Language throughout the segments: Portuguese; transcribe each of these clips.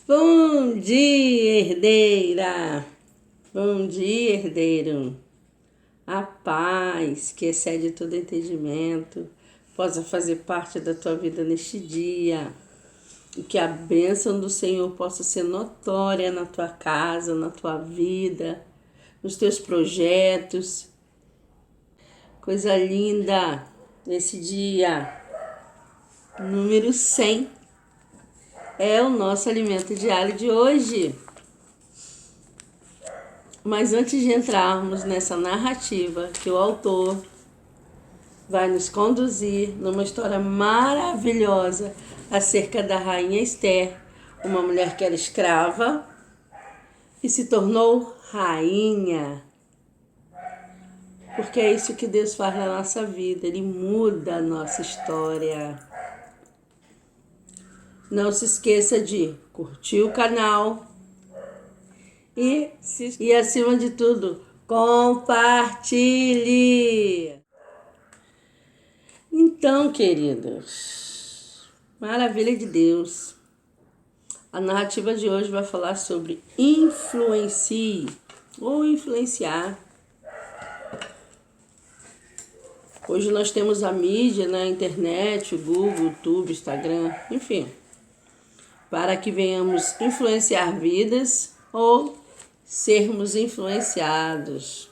Bom dia, herdeira! Bom dia, herdeiro! A paz, que excede todo entendimento, possa fazer parte da tua vida neste dia. E que a bênção do Senhor possa ser notória na tua casa, na tua vida, nos teus projetos. Coisa linda nesse dia. Número 100 é o nosso alimento diário de hoje. Mas antes de entrarmos nessa narrativa que o autor vai nos conduzir numa história maravilhosa acerca da rainha Esther, uma mulher que era escrava e se tornou rainha. Porque é isso que Deus faz na nossa vida, Ele muda a nossa história. Não se esqueça de curtir o canal e acima de tudo, compartilhe. Então, queridos, maravilha de Deus. A narrativa de hoje vai falar sobre influencie ou influenciar. Hoje nós temos a mídia na internet, o Google, YouTube, Instagram, enfim, para que venhamos influenciar vidas ou sermos influenciados.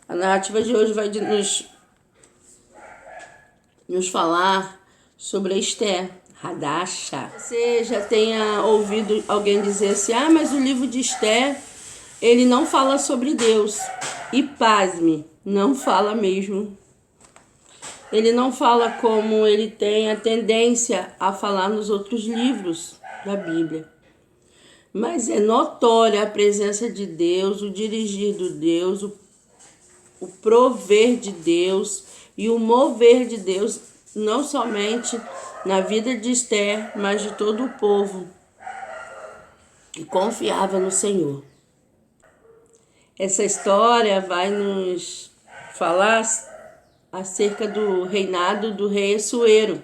A narrativa de hoje vai nos falar sobre a Esther, Hadasha. Você já tenha ouvido alguém dizer assim, mas o livro de Esther, ele não fala sobre Deus. E pasme, não fala mesmo. Ele não fala como ele tem a tendência a falar nos outros livros da Bíblia. Mas é notória a presença de Deus, o dirigir de Deus, o prover de Deus e o mover de Deus, não somente na vida de Esther, mas de todo o povo que confiava no Senhor. Essa história vai nos falar acerca do reinado do rei Assuero.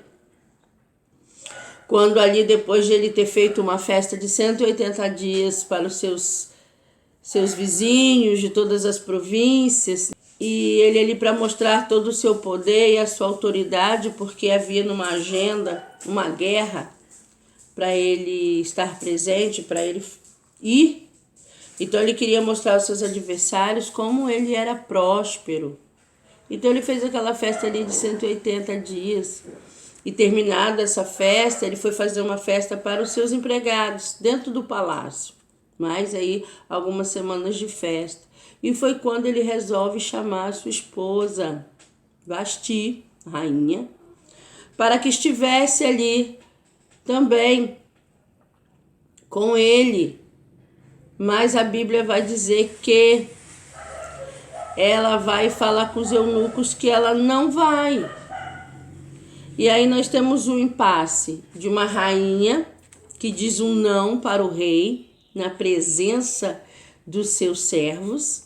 Quando ali, depois de ele ter feito uma festa de 180 dias para os seus vizinhos de todas as províncias, e ele ali para mostrar todo o seu poder e a sua autoridade, porque havia numa agenda uma guerra para ele estar presente, para ele ir. Então ele queria mostrar aos seus adversários como ele era próspero. Então ele fez aquela festa ali de 180 dias. E terminada essa festa, ele foi fazer uma festa para os seus empregados dentro do palácio. Mais aí algumas semanas de festa. E foi quando ele resolve chamar a sua esposa, Vasti, rainha, para que estivesse ali também com ele. Mas a Bíblia vai dizer que ela vai falar com os eunucos que ela não vai. E aí nós temos um impasse de uma rainha que diz um não para o rei na presença dos seus servos.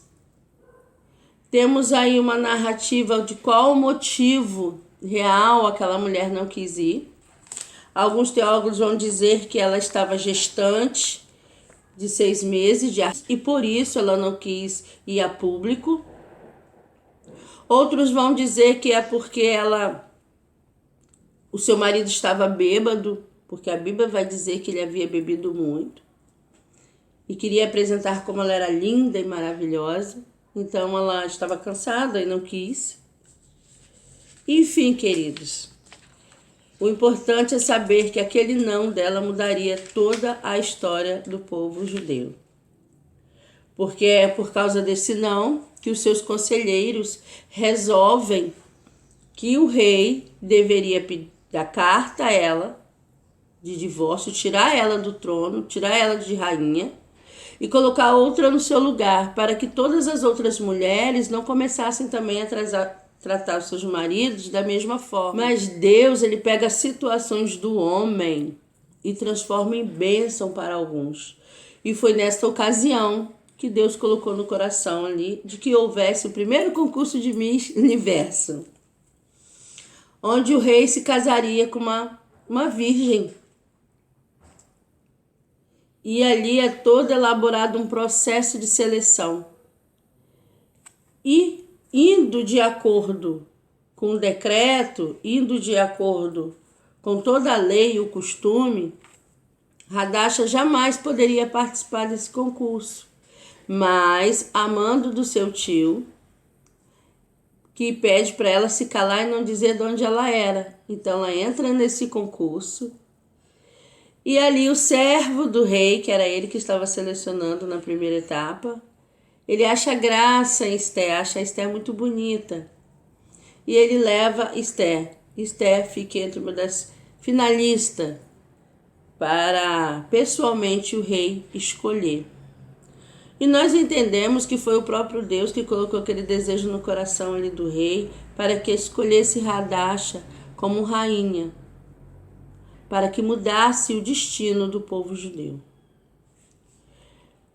Temos aí uma narrativa de qual o motivo real aquela mulher não quis ir. Alguns teólogos vão dizer que ela estava gestante de 6 meses e por isso ela não quis ir a público. Outros vão dizer que é porque o seu marido estava bêbado, porque a Bíblia vai dizer que ele havia bebido muito e queria apresentar como ela era linda e maravilhosa. Então ela estava cansada e não quis. Enfim, queridos, o importante é saber que aquele não dela mudaria toda a história do povo judeu. Porque é por causa desse não que os seus conselheiros resolvem que o rei deveria dar carta a ela de divórcio, tirar ela do trono, tirar ela de rainha e colocar outra no seu lugar, para que todas as outras mulheres não começassem também a tratar os seus maridos da mesma forma. Mas Deus, ele pega situações do homem e transforma em bênção para alguns. E foi nesta ocasião que Deus colocou no coração ali de que houvesse o primeiro concurso de Miss Universo, onde o rei se casaria com uma virgem. E ali é todo elaborado um processo de seleção. E indo de acordo com o decreto, indo de acordo com toda a lei e o costume, Radasha jamais poderia participar desse concurso. Mas, amando do seu tio, que pede para ela se calar e não dizer de onde ela era. Então ela entra nesse concurso. E ali o servo do rei, que era ele que estava selecionando na primeira etapa, ele acha graça em Esther, acha a Esther muito bonita. E ele leva Esther. Esther fica entre uma das finalistas para pessoalmente o rei escolher. E nós entendemos que foi o próprio Deus que colocou aquele desejo no coração ali do rei para que escolhesse Radasha como rainha, para que mudasse o destino do povo judeu.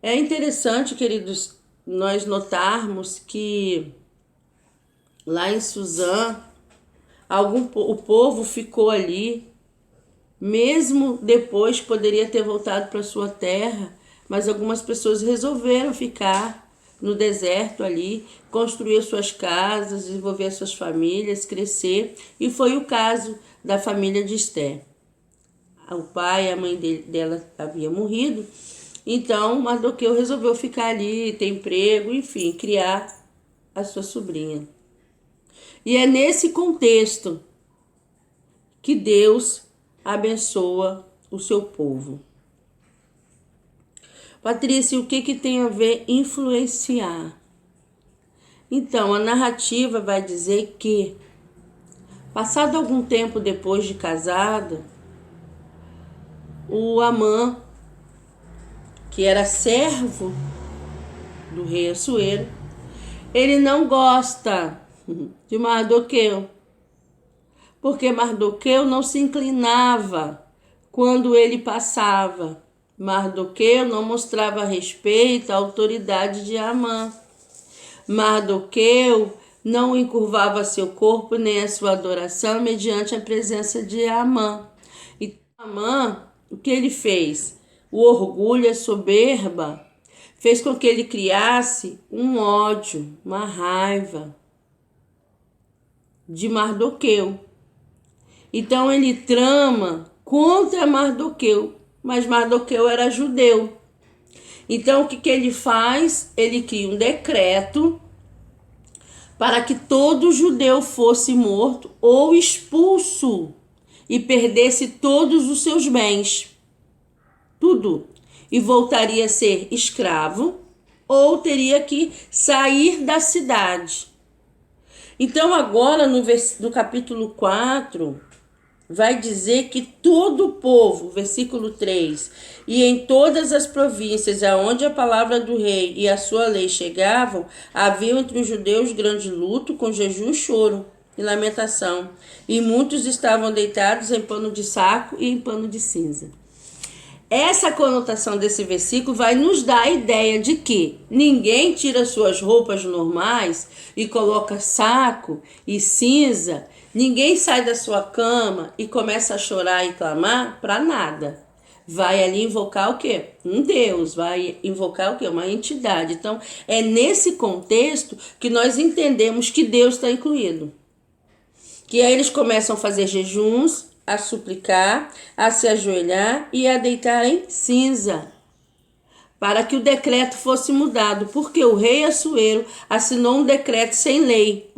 É interessante, queridos, nós notarmos que lá em Suzã, o povo ficou ali, mesmo depois poderia ter voltado para sua terra, mas algumas pessoas resolveram ficar no deserto ali, construir suas casas, desenvolver suas famílias, crescer. E foi o caso da família de Esther. O pai e a mãe dela haviam morrido, então Mardoqueu resolveu ficar ali, ter emprego, enfim, criar a sua sobrinha. E é nesse contexto que Deus abençoa o seu povo. Patrícia, o que tem a ver influenciar? Então, a narrativa vai dizer que, passado algum tempo depois de casado, o Amã, que era servo do rei Assuero, ele não gosta de Mardoqueu, porque Mardoqueu não se inclinava quando ele passava. Mardoqueu não mostrava respeito à autoridade de Amã. Mardoqueu não encurvava seu corpo nem a sua adoração mediante a presença de Amã. E Amã, o que ele fez? O orgulho, a soberba, fez com que ele criasse um ódio, uma raiva de Mardoqueu. Então ele trama contra Mardoqueu, mas Mardoqueu era judeu. Então o que ele faz? Ele cria um decreto para que todo judeu fosse morto ou expulso e perdesse todos os seus bens, tudo, e voltaria a ser escravo ou teria que sair da cidade. Então agora no capítulo 4, vai dizer que todo o povo, versículo 3, e em todas as províncias aonde a palavra do rei e a sua lei chegavam, havia entre os judeus grande luto, com jejum e choro e lamentação, e muitos estavam deitados em pano de saco e em pano de cinza. Essa conotação desse versículo vai nos dar a ideia de que ninguém tira suas roupas normais e coloca saco e cinza. Ninguém sai da sua cama e começa a chorar e clamar para nada. Vai ali invocar o quê? Um Deus, vai invocar o quê? Uma entidade. Então, é nesse contexto que nós entendemos que Deus está incluído. Que aí eles começam a fazer jejuns, a suplicar, a se ajoelhar e a deitar em cinza, para que o decreto fosse mudado, porque o rei Assuero assinou um decreto sem ler.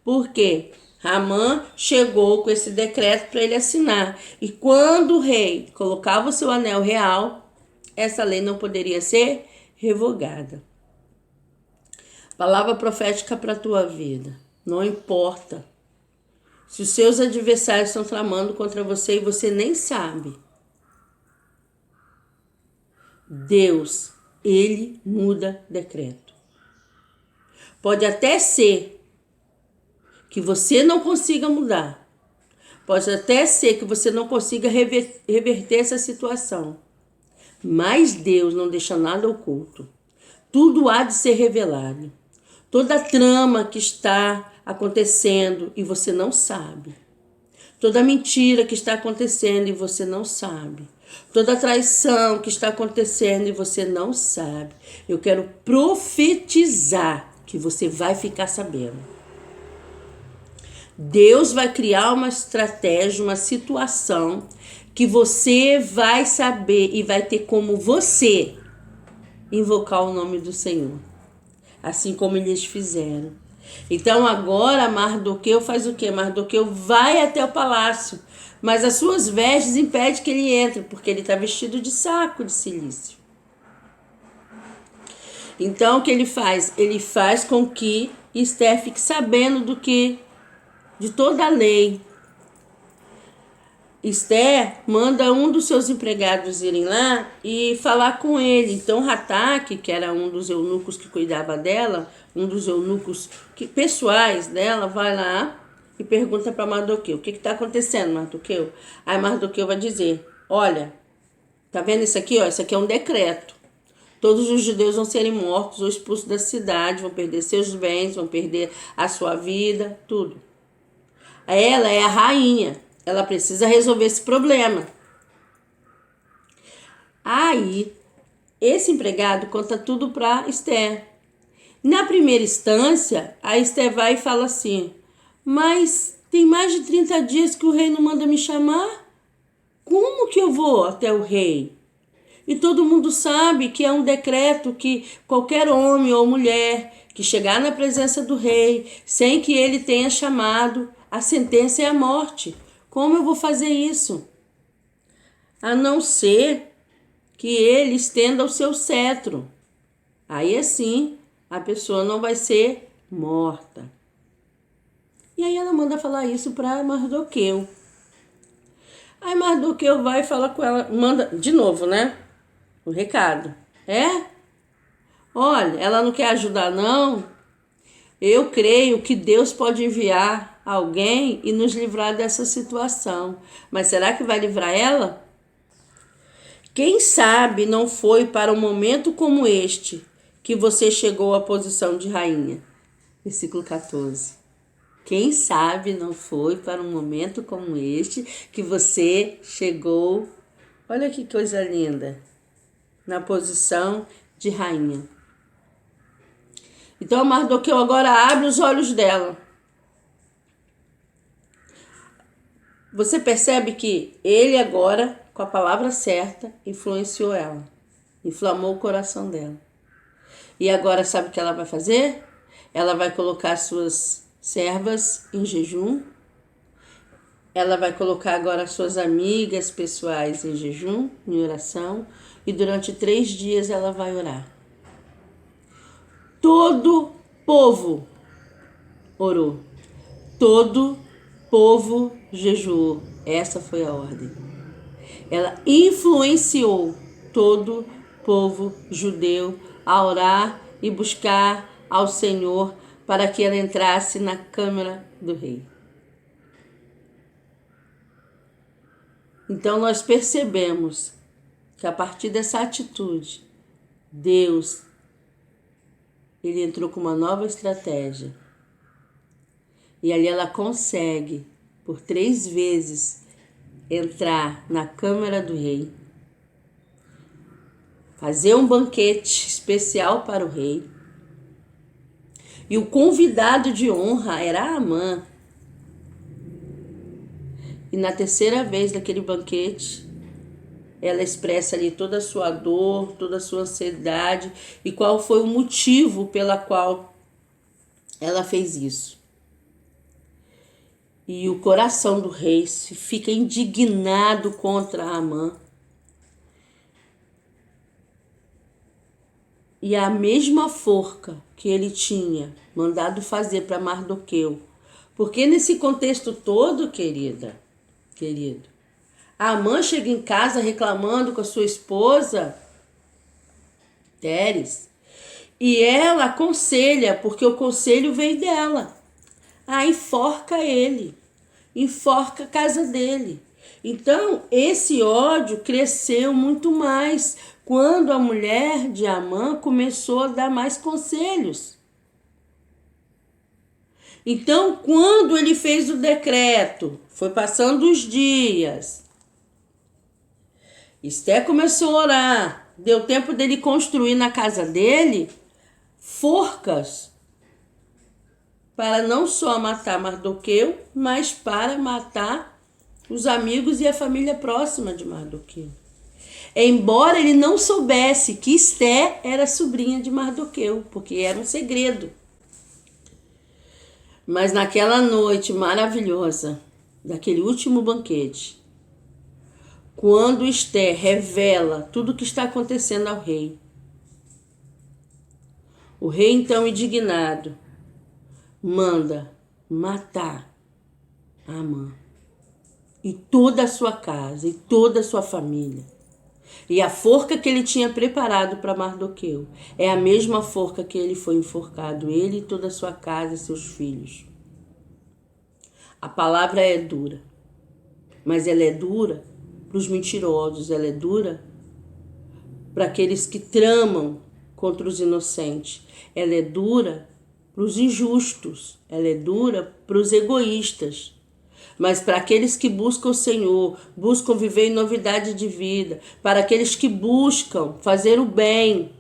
Por quê? Amã chegou com esse decreto para ele assinar. E quando o rei colocava o seu anel real, essa lei não poderia ser revogada. Palavra profética para a tua vida. Não importa se os seus adversários estão tramando contra você e você nem sabe. Deus, ele muda decreto. Pode até ser que você não consiga mudar. Pode até ser que você não consiga reverter essa situação. Mas Deus não deixa nada oculto. Tudo há de ser revelado. Toda a trama que está acontecendo e você não sabe. toda mentira que está acontecendo e você não sabe, toda traição que está acontecendo e você não sabe, eu quero profetizar que você vai ficar sabendo. Deus vai criar uma estratégia, uma situação que você vai saber e vai ter como você invocar o nome do Senhor, assim como eles fizeram. Então agora Mardoqueu faz o quê? Mardoqueu vai até o palácio, mas as suas vestes impedem que ele entre, porque ele está vestido de saco de cilício. Então o que ele faz? Ele faz com que Esther fique sabendo de toda a lei. Esther manda um dos seus empregados irem lá e falar com ele. Então Rataque, que era um dos eunucos que cuidava dela, um dos eunucos pessoais dela, vai lá e pergunta para Mardoqueu: o que está acontecendo, Mardoqueu? Aí Mardoqueu vai dizer: olha, tá vendo isso aqui? Ó, isso aqui é um decreto. Todos os judeus vão serem mortos ou expulsos da cidade, vão perder seus bens, vão perder a sua vida, tudo. Ela é a rainha. Ela precisa resolver esse problema. Aí, esse empregado conta tudo para Esther. Na primeira instância, a Esther vai e fala assim: mas tem mais de 30 dias que o rei não manda me chamar? Como que eu vou até o rei? E todo mundo sabe que é um decreto que qualquer homem ou mulher que chegar na presença do rei sem que ele tenha chamado, a sentença é a morte. Como eu vou fazer isso? A não ser que ele estenda o seu cetro. Aí assim, a pessoa não vai ser morta. E aí ela manda falar isso para Mardoqueu. Aí Mardoqueu vai falar com ela, manda de novo, né? O recado. Olha, ela não quer ajudar não? Eu creio que Deus pode enviar alguém e nos livrar dessa situação. Mas será que vai livrar ela? Quem sabe não foi para um momento como este que você chegou à posição de rainha. Versículo 14. Quem sabe não foi para um momento como este que você chegou, olha que coisa linda, na posição de rainha. Então Mardoqueu agora abre os olhos dela. Você percebe que ele agora, com a palavra certa, influenciou ela. Inflamou o coração dela. E agora sabe o que ela vai fazer? Ela vai colocar suas servas em jejum. Ela vai colocar agora suas amigas pessoais em jejum, em oração. E durante 3 dias ela vai orar. Todo povo orou. Todo povo jejuou. Essa foi a ordem. Ela influenciou todo povo judeu a orar e buscar ao Senhor para que ela entrasse na câmara do rei. Então nós percebemos que a partir dessa atitude, Deus, ele entrou com uma nova estratégia. E ali ela consegue, por 3 vezes, entrar na câmara do rei, fazer um banquete especial para o rei. E o convidado de honra era Amã. E na 3ª vez daquele banquete, ela expressa ali toda a sua dor, toda a sua ansiedade e qual foi o motivo pela qual ela fez isso. E o coração do rei fica indignado contra Amã. E a mesma forca que ele tinha mandado fazer para Mardoqueu. Porque nesse contexto todo, querido, Amã chega em casa reclamando com a sua esposa, Teres, e ela aconselha, porque o conselho veio dela. Enforca ele, enforca a casa dele. Então, esse ódio cresceu muito mais quando a mulher de Amã começou a dar mais conselhos. Então, quando ele fez o decreto, foi passando os dias, Esther começou a orar, deu tempo dele construir na casa dele forcas para não só matar Mardoqueu, mas para matar os amigos e a família próxima de Mardoqueu. Embora ele não soubesse que Esther era sobrinha de Mardoqueu, porque era um segredo. Mas naquela noite maravilhosa, daquele último banquete, quando Esther revela tudo o que está acontecendo ao rei, o rei, então indignado, manda matar Amã e toda a sua casa e toda a sua família. E a forca que ele tinha preparado para Mardoqueu é a mesma forca que ele foi enforcado, ele e toda a sua casa e seus filhos. A palavra é dura, mas ela é dura para os mentirosos, ela é dura para aqueles que tramam contra os inocentes, ela é dura para os injustos, ela é dura para os egoístas. Mas para aqueles que buscam o Senhor, buscam viver em novidade de vida, para aqueles que buscam fazer o bem,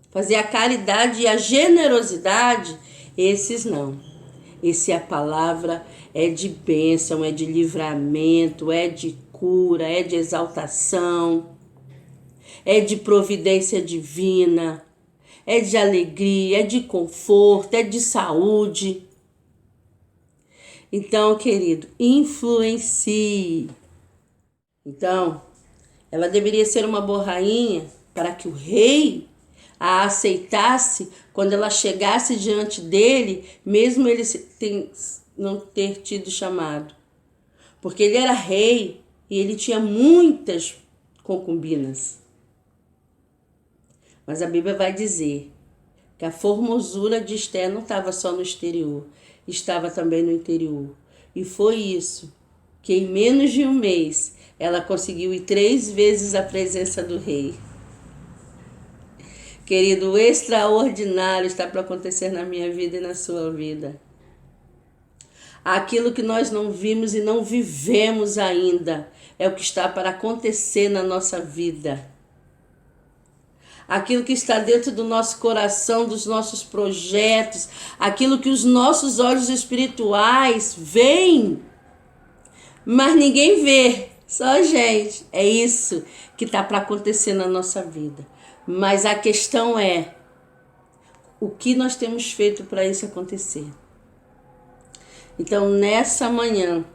fazer a caridade e a generosidade, esses não. Esse a palavra é de bênção, é de livramento, é de cura, é de exaltação, é de providência divina, é de alegria, é de conforto, é de saúde. Então, querido, influencie. Então, ela deveria ser uma boa rainha para que o rei a aceitasse quando ela chegasse diante dele, mesmo ele não ter tido chamado. Porque ele era rei e ele tinha muitas concubinas. Mas a Bíblia vai dizer que a formosura de Esther não estava só no exterior, estava também no interior. E foi isso que em menos de um mês ela conseguiu ir 3 vezes à presença do rei. Querido, o extraordinário está para acontecer na minha vida e na sua vida. Aquilo que nós não vimos e não vivemos ainda é o que está para acontecer na nossa vida. Aquilo que está dentro do nosso coração, dos nossos projetos, aquilo que os nossos olhos espirituais veem, mas ninguém vê, só a gente. É isso que está para acontecer na nossa vida. Mas a questão é, o que nós temos feito para isso acontecer? Então, nessa manhã,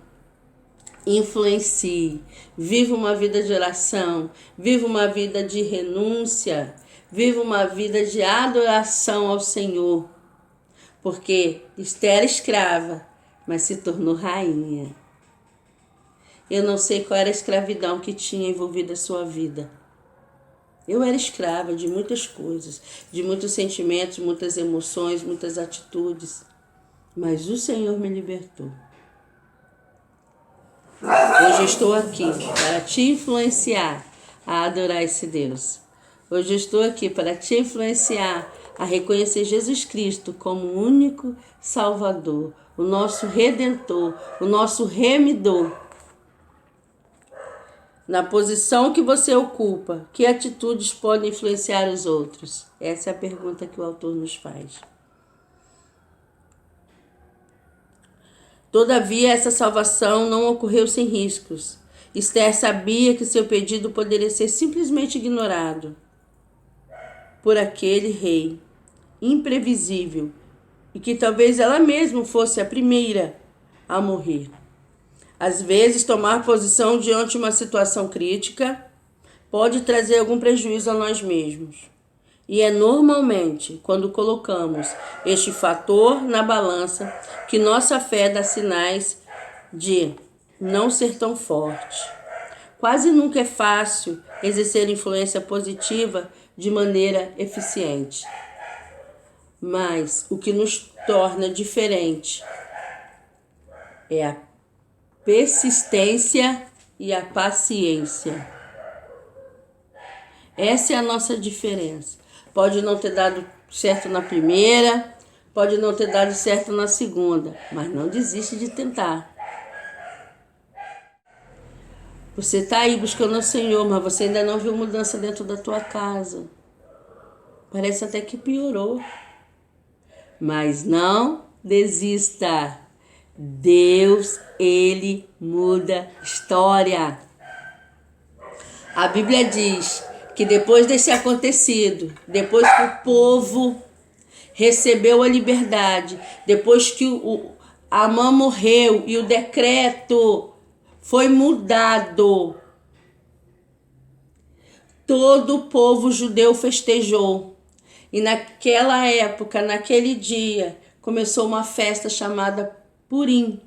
influencie, viva uma vida de oração, viva uma vida de renúncia, viva uma vida de adoração ao Senhor, porque Esther era escrava, mas se tornou rainha. Eu não sei qual era a escravidão que tinha envolvido a sua vida. Eu era escrava de muitas coisas, de muitos sentimentos, muitas emoções, muitas atitudes, mas o Senhor me libertou. Hoje estou aqui para te influenciar a adorar esse Deus. Hoje estou aqui para te influenciar a reconhecer Jesus Cristo como o único Salvador, o nosso Redentor, o nosso Remidor. Na posição que você ocupa, que atitudes podem influenciar os outros? Essa é a pergunta que o autor nos faz. Todavia, essa salvação não ocorreu sem riscos. Esther sabia que seu pedido poderia ser simplesmente ignorado por aquele rei imprevisível e que talvez ela mesma fosse a primeira a morrer. Às vezes, tomar posição diante de uma situação crítica pode trazer algum prejuízo a nós mesmos. E é normalmente quando colocamos este fator na balança que nossa fé dá sinais de não ser tão forte. Quase nunca é fácil exercer influência positiva de maneira eficiente. Mas o que nos torna diferente é a persistência e a paciência. Essa é a nossa diferença. Pode não ter dado certo na primeira, Pode não ter dado certo na segunda, mas não desiste de tentar. Você está aí buscando o Senhor, mas você ainda não viu mudança dentro da tua casa. Parece até que piorou. Mas não desista. Deus, Ele muda história. A Bíblia diz que depois desse acontecido, depois que o povo recebeu a liberdade, depois que Amã morreu e o decreto foi mudado, todo o povo judeu festejou. E naquela época, naquele dia, começou uma festa chamada Purim.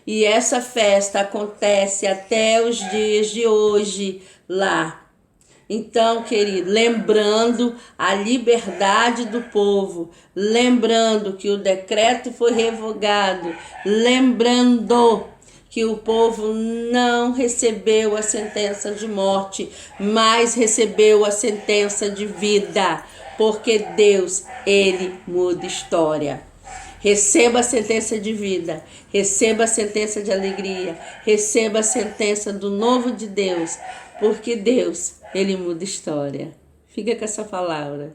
E essa festa acontece até os dias de hoje lá. Então, querido, lembrando a liberdade do povo, lembrando que o decreto foi revogado, lembrando que o povo não recebeu a sentença de morte, mas recebeu a sentença de vida, porque Deus, Ele muda história. Receba a sentença de vida, receba a sentença de alegria, receba a sentença do novo de Deus, porque Deus, Ele muda história. Fica com essa palavra.